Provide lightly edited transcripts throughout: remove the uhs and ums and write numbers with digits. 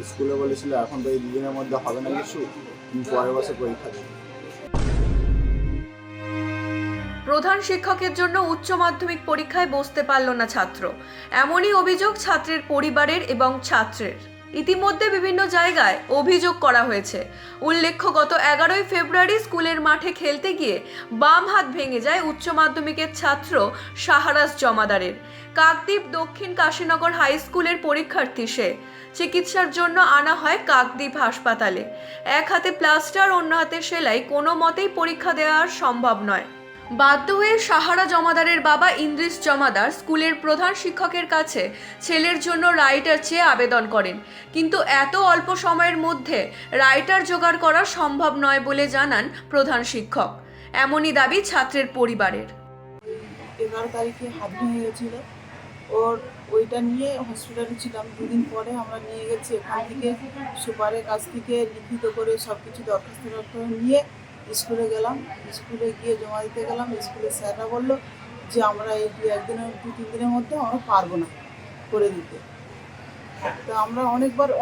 স্কুলে বলেছিল এখন তো এই দুদিনের মধ্যে হবে না কিছু, তুমি পরের বছর পরীক্ষা দেবে। প্রধান শিক্ষকের জন্য উচ্চ মাধ্যমিক পরীক্ষায় বসতে পারল না ছাত্র, এমনই অভিযোগ ছাত্রের পরিবারের এবং ছাত্রের। ইতিমধ্যে বিভিন্ন জায়গায় অভিযোগ করা হয়েছে। উল্লেখ্য, গত 11ই ফেব্রুয়ারি স্কুলের মাঠে খেলতে গিয়ে বাম হাত ভেঙে যায় উচ্চ মাধ্যমিকের ছাত্র শাহরাজ জমাদারের। কাকদ্বীপ দক্ষিণ কাশীনগর হাই স্কুলের পরীক্ষার্থী সে। চিকিৎসার জন্য আনা হয় কাকদ্বীপ হাসপাতালে। এক হাতে প্লাস্টার, অন্য হাতে সেলাই, কোনো মতেই পরীক্ষা দেওয়া আর সম্ভব নয়। বাধ্য হয়ে সাহারা জমাদারের বাবা ইন্দ্রিস জমাদার স্কুলের প্রধান শিক্ষকের কাছে ছেলের জন্য রাইটার চেয়ে আবেদন করেন, কিন্তু এত অল্প সময়ের মধ্যে রাইটার জোগাড় করা সম্ভব নয় বলে জানান প্রধান শিক্ষক। এমনই দাবি ছাত্রের পরিবারের। 11 তারিখে হাত ভেঙে গেছিলো ওর, ওইটা নিয়ে হসপিটালে ছিলাম। দুদিন পরে আমরা নিয়ে গেছি এখান থেকে সুপারের কাছ থেকে লিখিত করে সব কিছু দরখাস্ত নিয়ে স্কুলে গেলাম। স্কুলে গিয়ে জমা দিতে গেলাম। স্কুলের স্যাররা বললো যে আমরা এই 2-3 দিনের মধ্যে আমরা পারবো না করে দিতে। তো আমরা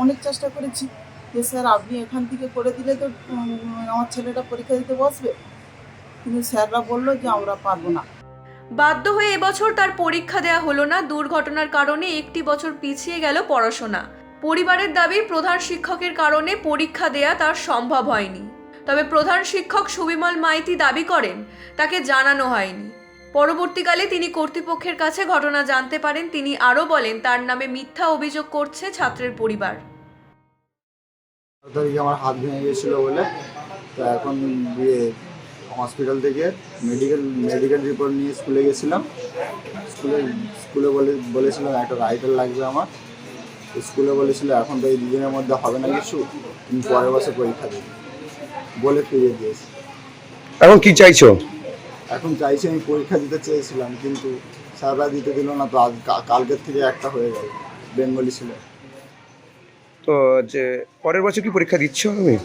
অনেক চেষ্টা করেছি যে স্যার আপনি এখান থেকে করে দিলে তো আমার ছেলেটা পরীক্ষা দিতে বসবে, কিন্তু স্যাররা বললো যে আমরা পারবো না। বাধ্য হয়ে এবছর তার পরীক্ষা দেওয়া হলো না। দুর্ঘটনার কারণে একটি বছর পিছিয়ে গেল পড়াশোনা। পরিবারের দাবি, প্রধান শিক্ষকের কারণে পরীক্ষা দেয়া তার সম্ভব হয়নি। তবে প্রধান শিক্ষক সুবিমল মাইতি দাবি করেন তাকে জানানো হয়নি। পরবর্তীকালে তিনি কর্তৃপক্ষের কাছে ঘটনা জানতে পারেন। তিনি আরও বলেন, তার নামে মিথ্যা অভিযোগ করছে ছাত্রের পরিবার। তারিখে আমার হাত ভেঙে গেছিলো বলে, তো এখন হসপিটাল থেকে মেডিকেল রিপোর্ট নিয়ে স্কুলে গেছিলাম। স্কুলে বলেছিলাম একটা রাইটার লাগবে আমার। স্কুলে বলেছিল এখন তো এই দুদিনের মধ্যে হবে না কিছু, তুমি পরের বছর পরীক্ষা দেবে বলে ফিরিয়ে দিয়েছি। এখন কি চাইছো? এখন চাইছি, আমি পরীক্ষা দিতে চেয়েছিলাম কিন্তু স্যাররা দিতে দিল না, তো আজ কালকের থেকে একটা হয়ে গেল, বেঙ্গলি ছিল। তো যে পরের বছর কি পরীক্ষা দিচ্ছ তুমি?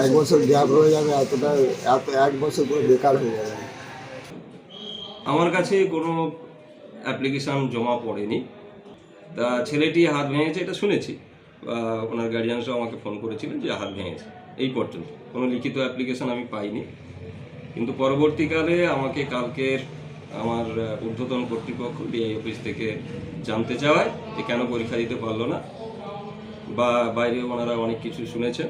1 বছর গ্যাপ রয়ে যাবে, এত 1 বছর করে বেকার হয়ে যাবে। আমার কাছে কোনো অ্যাপ্লিকেশান জমা পড়েনি। তা ছেলেটি হাত ভেঙেছে এটা শুনেছি, ওনার গার্জিয়ানসও আমাকে ফোন করেছিলেন যে হাত ভেঙেছে। এই পর্যন্ত কোনো লিখিত অ্যাপ্লিকেশান আমি পাইনি। কিন্তু পরবর্তীকালে আমাকে কালকের আমার ঊর্ধ্বতন কর্তৃপক্ষ ডিআই অফিস থেকে জানতে চাওয়ায় যে কেন পরীক্ষা দিতে পারলো না, বা বাইরে ওনারা অনেক কিছু শুনেছেন।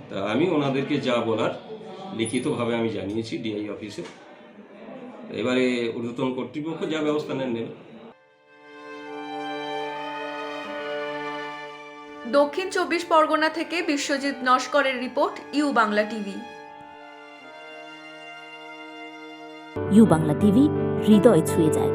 তা আমি ওনাদেরকে যা বলার লিখিতভাবে আমি জানিয়েছি ডিআই অফিসে। এবারে ঊর্ধ্বতন কর্তৃপক্ষ যা ব্যবস্থা নেবে। দক্ষিণ 24 পরগনা থেকে বিশ্বজিৎ নস্করের report, U Bangla TV. U Bangla TV, হৃদয় ছুঁয়ে যায়।